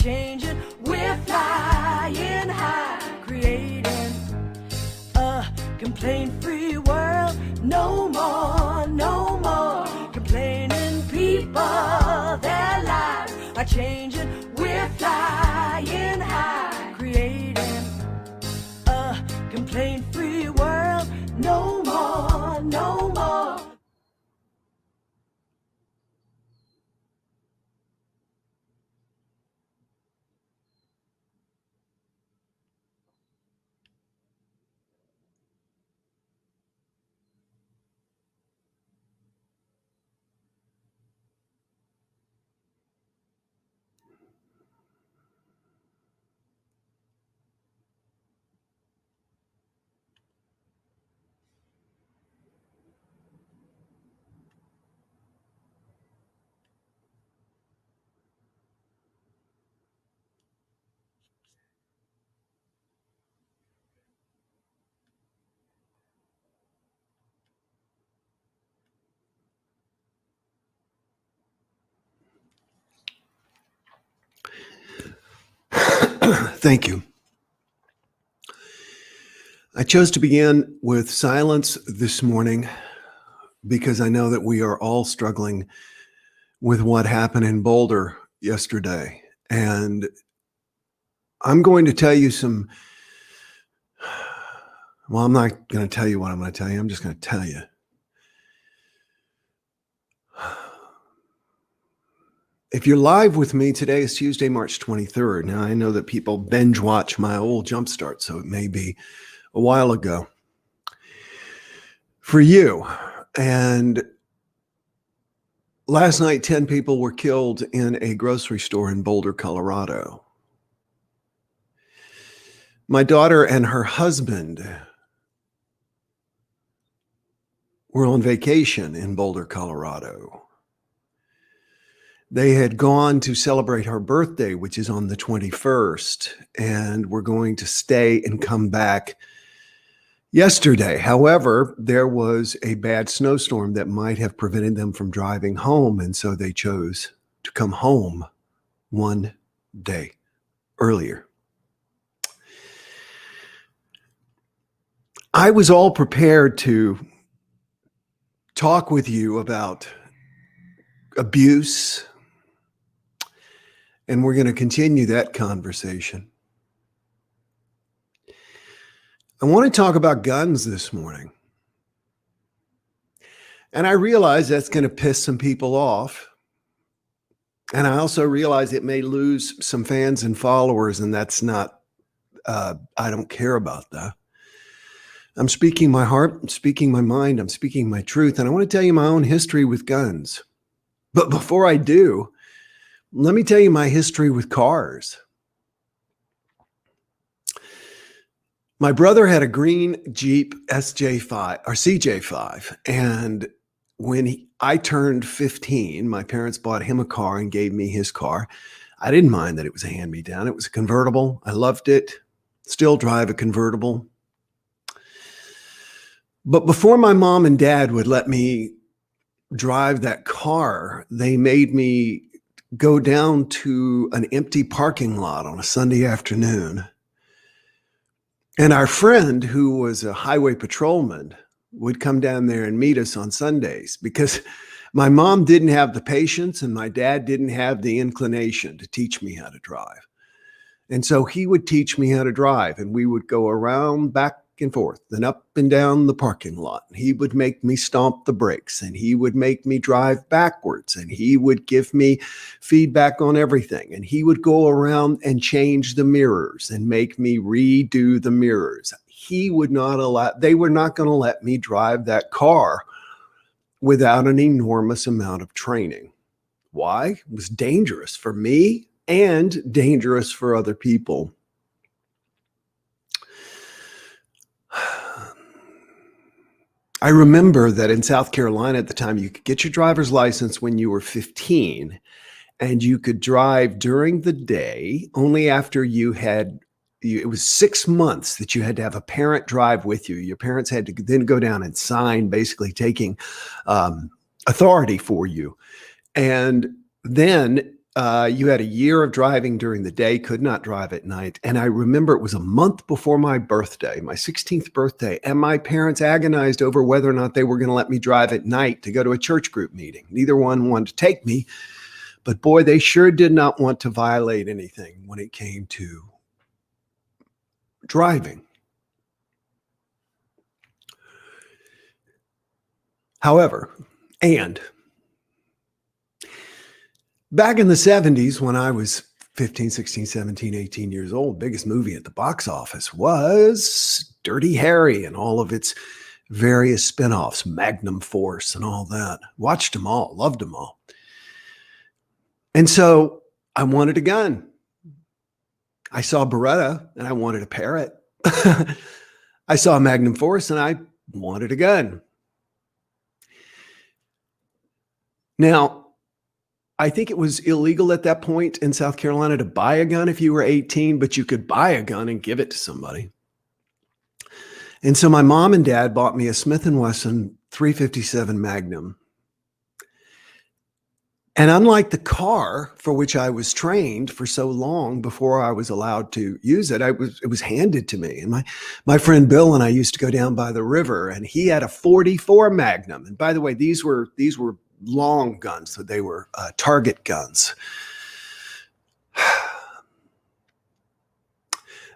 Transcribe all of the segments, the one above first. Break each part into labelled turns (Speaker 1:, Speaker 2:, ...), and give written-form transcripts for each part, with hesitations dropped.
Speaker 1: changing. We're flying high, creating a complaint-free world. No more, no more complaining. People, their lives are changing. We're flying high, creating a complaint-free world. No more, no more.
Speaker 2: Thank you. I chose to begin with silence this morning because I know that we are all struggling with what happened in Boulder yesterday. And I'm going to tell you some, well, I'm not going to tell you what I'm going to tell you. I'm just going to tell you. If you're live with me, today is Tuesday, March 23rd. Now, I know that people binge watch my old JumpStart, so it may be a while ago for you. And last night, 10 people were killed in a grocery store in Boulder, Colorado. My daughter and her husband were on vacation in Boulder, Colorado. They had gone to celebrate her birthday, which is on the 21st, and were going to stay and come back yesterday. However, there was a bad snowstorm that might have prevented them from driving home, and so they chose to come home one day earlier. I was all prepared to talk with you about abuse, and we're going to continue that conversation. I want to talk about guns this morning. And I realize that's going to piss some people off. And I also realize it may lose some fans and followers, and that's not, I don't care about that. I'm speaking my heart, I'm speaking my mind, I'm speaking my truth, and I want to tell you my own history with guns. But before I do, let me tell you my history with cars. My brother had a green Jeep SJ5 or CJ5. And when I turned 15, my parents bought him a car and gave me his car. I didn't mind that it was a hand-me-down. It was a convertible. I loved it. Still drive a convertible. But before my mom and dad would let me drive that car, they made me go down to an empty parking lot on a Sunday afternoon. And our friend, who was a highway patrolman, would come down there and meet us on Sundays because my mom didn't have the patience and my dad didn't have the inclination to teach me how to drive. And so he would teach me how to drive, and we would go around back and forth and up and down the parking lot. He would make me stomp the brakes, and he would make me drive backwards, and he would give me feedback on everything. And he would go around and change the mirrors and make me redo the mirrors. He would not allow, they were not going to let me drive that car without an enormous amount of training. Why? It was dangerous for me and dangerous for other people. I remember that in South Carolina at the time, you could get your driver's license when you were 15, and you could drive during the day only after you had, it was 6 months that you had to have a parent drive with you. Your parents had to then go down and sign, basically taking authority for you. And then You had a year of driving during the day, could not drive at night. And I remember it was a month before my birthday, my 16th birthday, and my parents agonized over whether or not they were going to let me drive at night to go to a church group meeting. Neither one wanted to take me, but boy, they sure did not want to violate anything when it came to driving. However, back in the 70s, when I was 15, 16, 17, 18 years old, biggest movie at the box office was Dirty Harry and all of its various spinoffs, Magnum Force and all that. Watched them all, loved them all. And so I wanted a gun. I saw Beretta and I wanted a Parrot. I saw Magnum Force and I wanted a gun. Now, I think it was illegal at that point in South Carolina to buy a gun if you were 18, but you could buy a gun and give it to somebody. And so my mom and dad bought me a Smith & Wesson 357 Magnum. And unlike the car for which I was trained for so long before I was allowed to use it, it was handed to me. And my friend Bill and I used to go down by the river, and he had a 44 Magnum. And by the way, these were long guns, so they were target guns.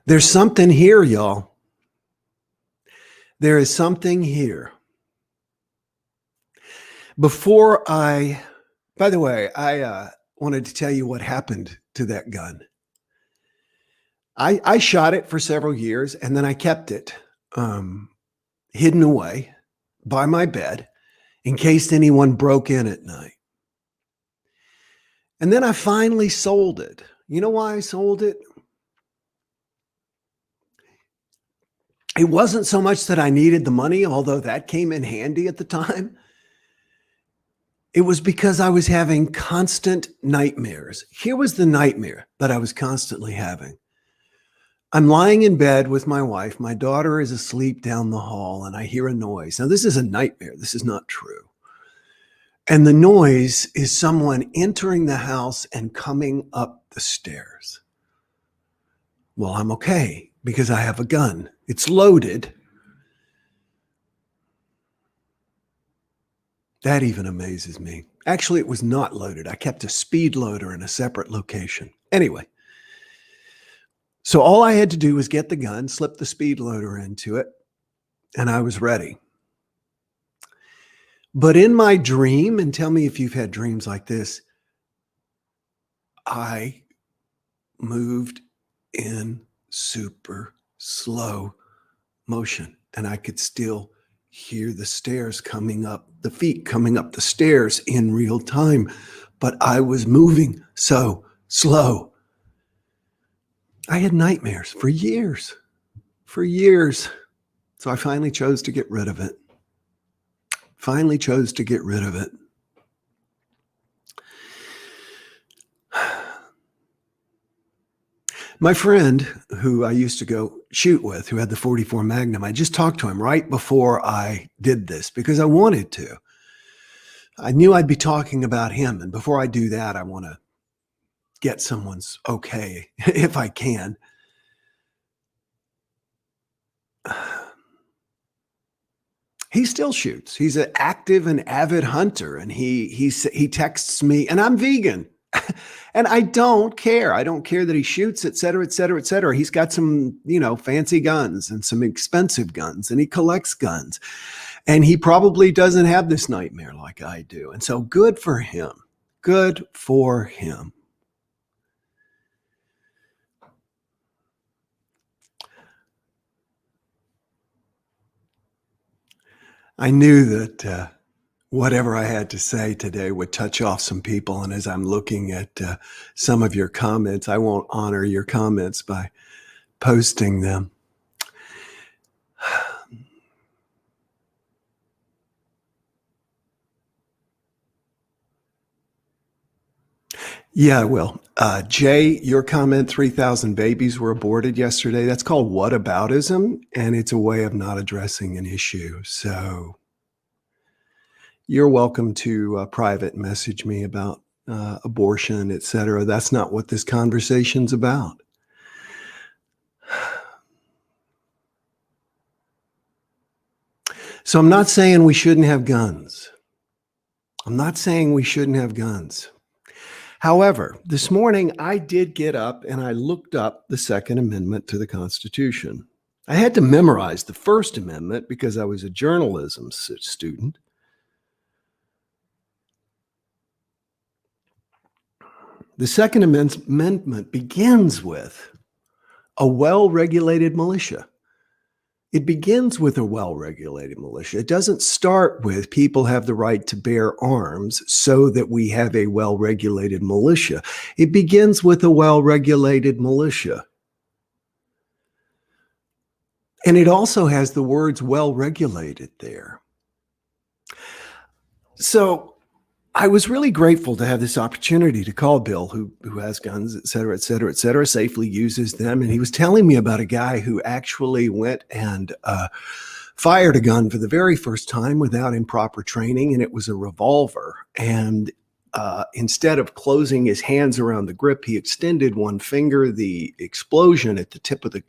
Speaker 2: There's something here, y'all. There is something here. By the way, I wanted to tell you what happened to that gun. I shot it for several years, and then I kept it hidden away by my bed in case anyone broke in at night. And then I finally sold it. You know why I sold it? It wasn't so much that I needed the money, although that came in handy at the time. It was because I was having constant nightmares. Here was the nightmare that I was constantly having. I'm lying in bed with my wife. My daughter is asleep down the hall, and I hear a noise. Now, this is a nightmare. This is not true. And the noise is someone entering the house and coming up the stairs. Well, I'm okay because I have a gun. It's loaded. That even amazes me. Actually, it was not loaded. I kept a speed loader in a separate location. Anyway, so all I had to do was get the gun, slip the speed loader into it, and I was ready. But in my dream, and tell me if you've had dreams like this, I moved in super slow motion, and I could still hear the stairs coming up, the feet coming up the stairs in real time, but I was moving so slow. I had nightmares for years. So I finally chose to get rid of it. My friend who I used to go shoot with, who had the 44 Magnum, I just talked to him right before I did this because I wanted to. I knew I'd be talking about him. And before I do that, I want to get someone's okay, if I can. He still shoots. He's an active and avid hunter. And he texts me, and I'm vegan. And I don't care. I don't care that he shoots, et cetera, et cetera, et cetera. He's got some, fancy guns and some expensive guns, and he collects guns. And he probably doesn't have this nightmare like I do. And so good for him. Good for him. I knew that whatever I had to say today would touch off some people. And as I'm looking at some of your comments, I won't honor your comments by posting them. Yeah, I will. Jay, your comment, 3,000 babies were aborted yesterday. That's called whataboutism, and it's a way of not addressing an issue. So you're welcome to private message me about abortion, etc. That's not what this conversation's about. So I'm not saying we shouldn't have guns. I'm not saying we shouldn't have guns. However, this morning I did get up and I looked up the Second Amendment to the Constitution. I had to memorize the First Amendment because I was a journalism student. The Second Amendment begins with a well-regulated militia. It begins with a well-regulated militia. It doesn't start with people have the right to bear arms so that we have a well-regulated militia. It begins with a well-regulated militia. And it also has the words well-regulated there. So I was really grateful to have this opportunity to call Bill, who has guns, et cetera, safely uses them. And he was telling me about a guy who actually went and fired a gun for the very first time without improper training, and it was a revolver. And instead of closing his hands around the grip, he extended one finger. The explosion at the tip of the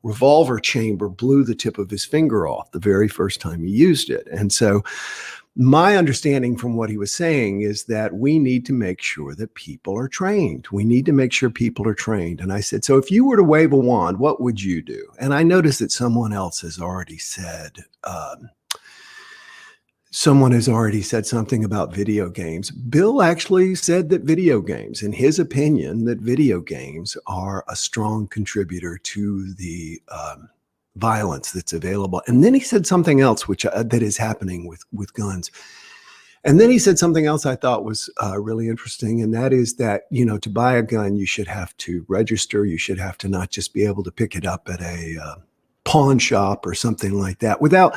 Speaker 2: revolver chamber blew the tip of his finger off the very first time he used it. And so my understanding from what he was saying is that we need to make sure that people are trained. We need to make sure people are trained. And I said, so if you were to wave a wand, what would you do? And I noticed that someone has already said something about video games. Bill actually said that video games, in his opinion, that video games are a strong contributor to the violence that's available. And then he said something else, which that is happening with guns. And then he said something else I thought was really interesting, and that is that, to buy a gun, you should have to register. You should have to not just be able to pick it up at a pawn shop or something like that without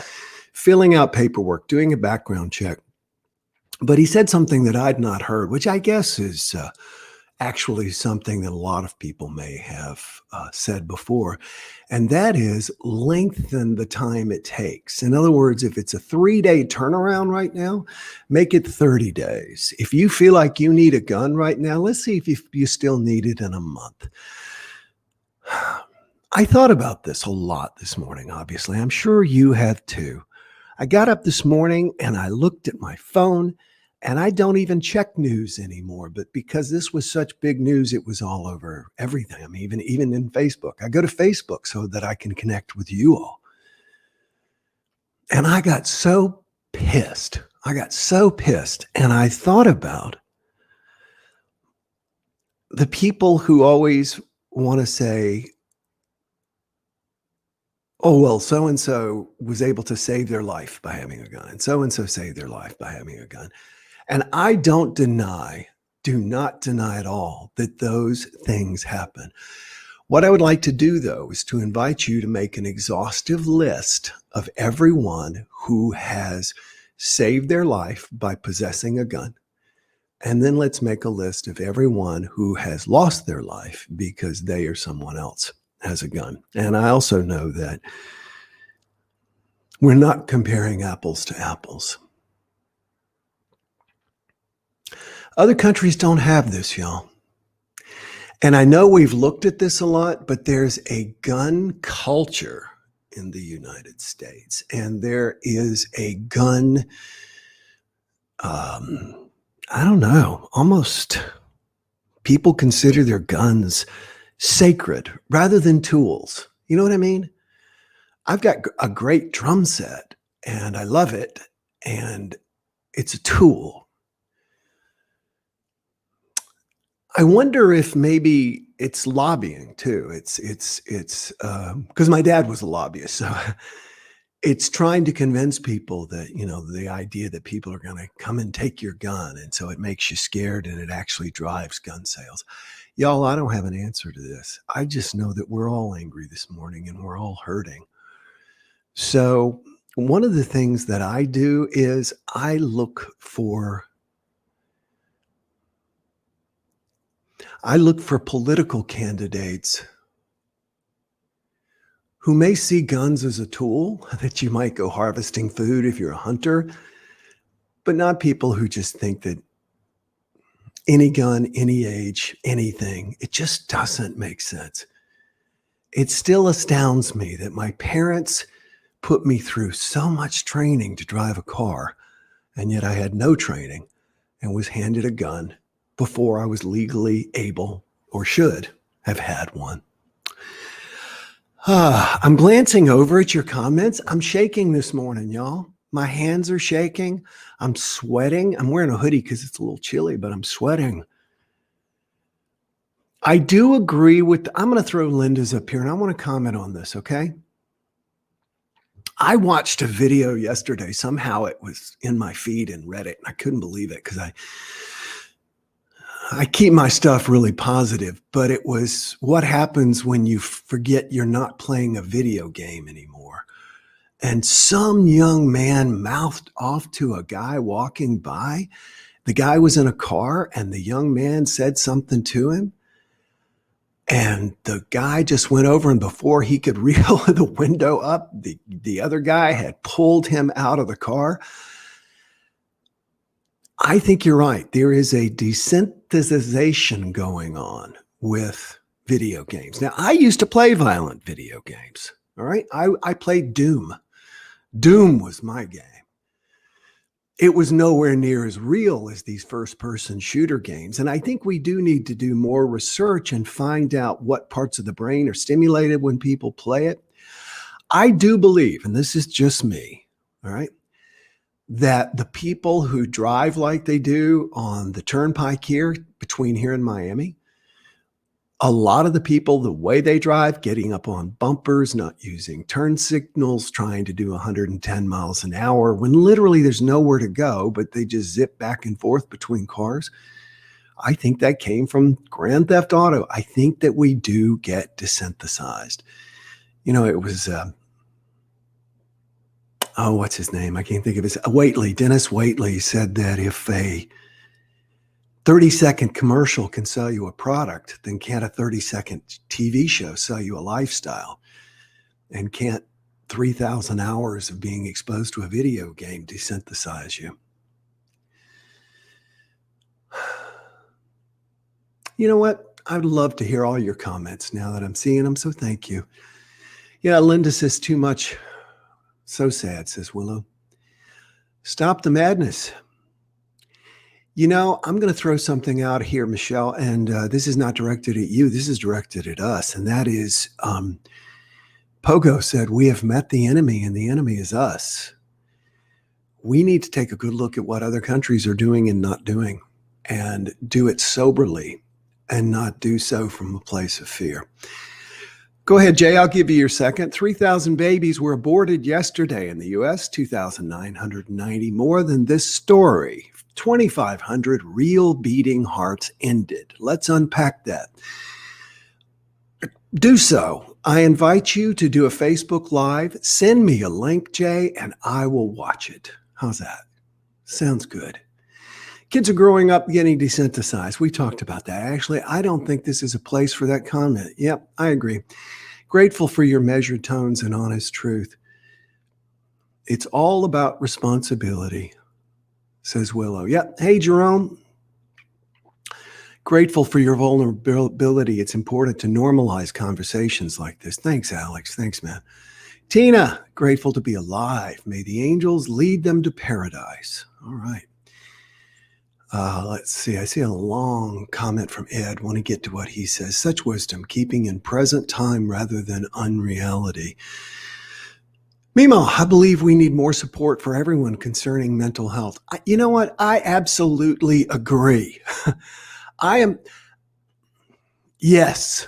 Speaker 2: filling out paperwork, doing a background check. But he said something that I'd not heard, which I guess is actually something that a lot of people may have said before, and that is lengthen the time it takes. In other words, if it's a 3-day turnaround right now, make it 30 days. If you feel like you need a gun right now, let's see if you still need it in a month. I thought about this a lot this morning, obviously. I'm sure you have too. I got up this morning and I looked at my phone, and I don't even check news anymore, but because this was such big news, it was all over everything. I mean, even in Facebook. I go to Facebook so that I can connect with you all. And I got so pissed. And I thought about the people who always want to say, oh, well, so-and-so was able to save their life by having a gun, and so-and-so saved their life by having a gun. And I do not deny at all that those things happen. What I would like to do, though, is to invite you to make an exhaustive list of everyone who has saved their life by possessing a gun. And then let's make a list of everyone who has lost their life because they or someone else has a gun. And I also know that we're not comparing apples to apples. Other countries don't have this, y'all. And I know we've looked at this a lot, but there's a gun culture in the United States. And there is a gun, almost people consider their guns sacred rather than tools. You know what I mean? I've got a great drum set and I love it. And it's a tool. I wonder if maybe it's lobbying too. It's because my dad was a lobbyist, so it's trying to convince people that, the idea that people are going to come and take your gun, and so it makes you scared, and it actually drives gun sales. Y'all, I don't have an answer to this. I just know that we're all angry this morning and we're all hurting. So one of the things that I do is I look for political candidates who may see guns as a tool that you might go harvesting food if you're a hunter, but not people who just think that Any gun, any age, anything. It just doesn't make sense. It still astounds me that my parents put me through so much training to drive a car, and yet I had no training and was handed a gun before I was legally able or should have had one. I'm glancing over at your comments. I'm shaking this morning, y'all. My hands are shaking. I'm sweating. I'm wearing a hoodie because it's a little chilly, but I'm sweating. I do agree with, I'm going to throw Linda's up here and I want to comment on this, okay? I watched a video yesterday. Somehow it was in my feed and read it. And I couldn't believe it because I keep my stuff really positive, but it was what happens when you forget you're not playing a video game anymore. And some young man mouthed off to a guy walking by. The guy was in a car and the young man said something to him. And the guy just went over, and before he could reel the window up, the other guy had pulled him out of the car. I think you're right. There is a desensitization going on with video games. Now, I used to play violent video games. All right. I played Doom. Doom was my game. It was nowhere near as real as these first-person shooter games. And I think we do need to do more research and find out what parts of the brain are stimulated when people play it. I do believe, and this is just me, all right, that the people who drive like they do on the turnpike here, between here and Miami, a lot of the people, the way they drive, getting up on bumpers, not using turn signals, trying to do 110 miles an hour when literally there's nowhere to go, but they just zip back and forth between cars. I think that came from Grand Theft Auto. I think that we do get desensitized. You know, it was, what's his name? I can't think of his, Waitley. Dennis Waitley said that if a 30-second commercial can sell you a product, then can't a 30-second TV show sell you a lifestyle? And can't 3,000 hours of being exposed to a video game desensitize you? You know what? I'd love to hear all your comments now that I'm seeing them, so thank you. Yeah, Linda says too much. So sad, says Willow. Stop the madness. You know, I'm going to throw something out here, Michelle, and this is not directed at you. This is directed at us, and that is Pogo said, we have met the enemy, and the enemy is us. We need to take a good look at what other countries are doing and not doing, and do it soberly and not do so from a place of fear. Go ahead, Jay. I'll give you your second. 3,000 babies were aborted yesterday in the U.S., 2,990 more than this story. 2,500 real beating hearts ended. Let's unpack that. Do so. I invite you to do a Facebook Live. Send me a link, Jay, and I will watch it. How's that? Sounds good. Kids are growing up getting desensitized. We talked about that. Actually, I don't think this is a place for that comment. Yep, I agree. Grateful for your measured tones and honest truth. It's all about responsibility, says Willow. Yep. Hey, Jerome. Grateful for your vulnerability. It's important to normalize conversations like this. Thanks, Alex. Thanks, man. Tina, grateful to be alive. May the angels lead them to paradise. All right. Let's see. I see a long comment from Ed. Want to get to what he says. Such wisdom, keeping in present time rather than unreality. Mimo, I believe we need more support for everyone concerning mental health. You know what? I absolutely agree. Yes.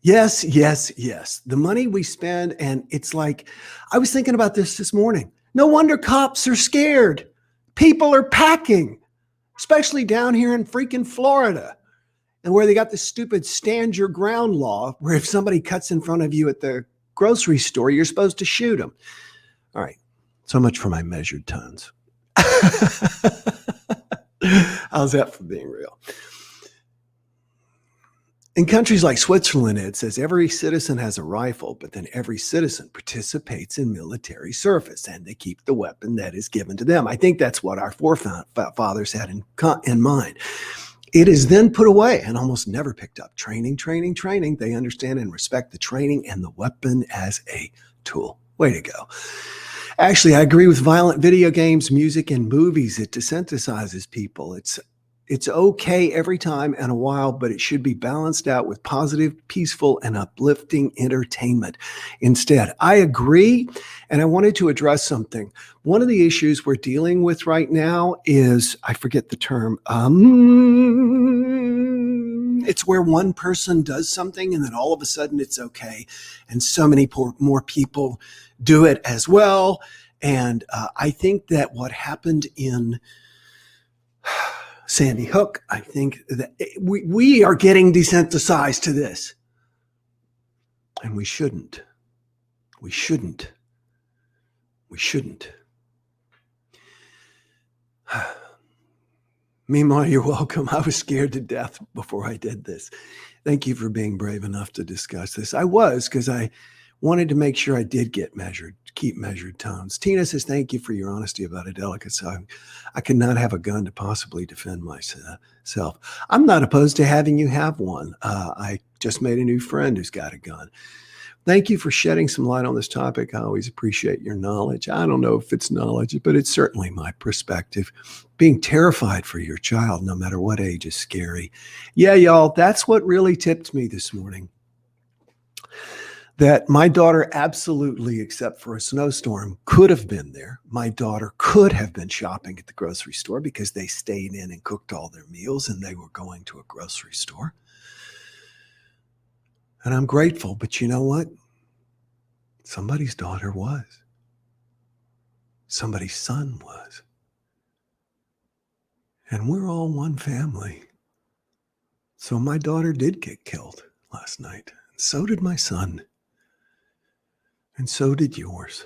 Speaker 2: The money we spend, and it's like, I was thinking about this morning. No wonder cops are scared. People are packing, especially down here in freaking Florida, and where they got this stupid stand your ground law, where if somebody cuts in front of you at the grocery store, you're supposed to shoot them. All right. So much for my measured tones. How's that for being real? In countries like Switzerland, it says every citizen has a rifle, but then every citizen participates in military service, and they keep the weapon that is given to them. I think that's what our forefathers had in mind. It is then put away and almost never picked up. Training, training, training. They understand and respect the training and the weapon as a tool. Way to go. Actually, I agree with violent video games, music, and movies. It desensitizes people. It's okay every time and a while, but it should be balanced out with positive, peaceful, and uplifting entertainment instead. I agree, and I wanted to address something. One of the issues we're dealing with right now is, I forget the term, it's where one person does something and then all of a sudden it's okay. And so many more people do it as well. And I think that what happened in Sandy Hook, I think that we are getting desensitized to this. And we shouldn't. We shouldn't. We shouldn't. Meanwhile, you're welcome. I was scared to death before I did this. Thank you for being brave enough to discuss this. I was, because I wanted to make sure I did get measured, keep measured tones. Tina says, thank you for your honesty about a delicacy. I could not have a gun to possibly defend myself. I'm not opposed to having you have one. I just made a new friend who's got a gun. Thank you for shedding some light on this topic. I always appreciate your knowledge. I don't know if it's knowledge, but it's certainly my perspective. Being terrified for your child, no matter what age, is scary. Yeah, y'all, that's what really tipped me this morning. That my daughter absolutely, except for a snowstorm, could have been there. My daughter could have been shopping at the grocery store because they stayed in and cooked all their meals and they were going to a grocery store. And I'm grateful, but you know what? Somebody's daughter was. Somebody's son was. And we're all one family. So my daughter did get killed last night. And so did my son. And so did yours.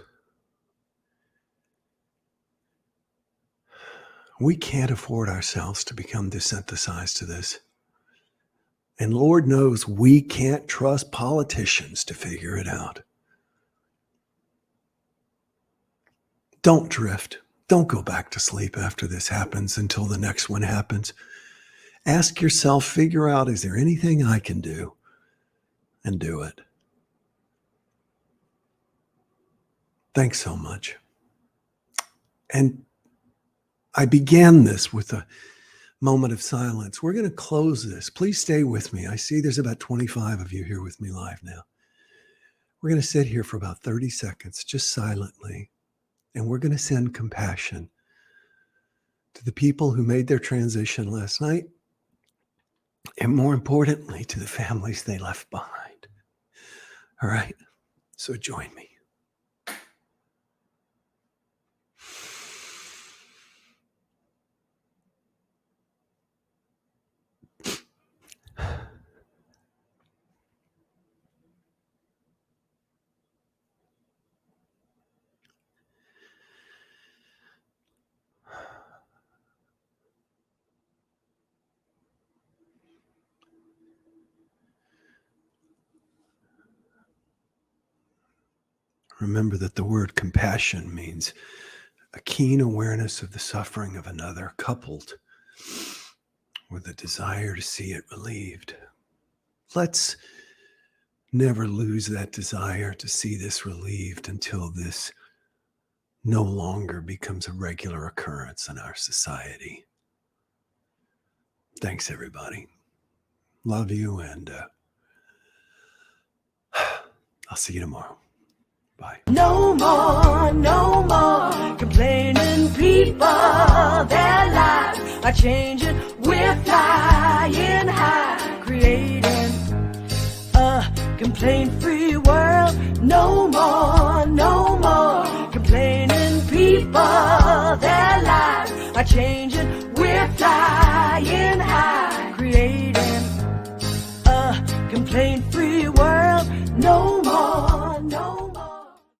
Speaker 2: We can't afford ourselves to become desensitized to this. And Lord knows we can't trust politicians to figure it out. Don't drift. Don't go back to sleep after this happens until the next one happens. Ask yourself, figure out, is there anything I can do? And do it. Thanks so much. And I began this with a moment of silence. We're going to close this. Please stay with me. I see there's about 25 of you here with me live now. We're going to sit here for about 30 seconds, just silently, and we're going to send compassion to the people who made their transition last night, and more importantly, to the families they left behind. All right? So join me. Remember that the word compassion means a keen awareness of the suffering of another, coupled with a desire to see it relieved. Let's never lose that desire to see this relieved until this no longer becomes a regular occurrence in our society. Thanks, everybody. Love you, and I'll see you tomorrow. Bye.
Speaker 1: No more complaining people. Their lives are changing. We're flying high, creating a complaint-free world. No more complaining people. Their lives are changing. We're flying high, creating a complaint-free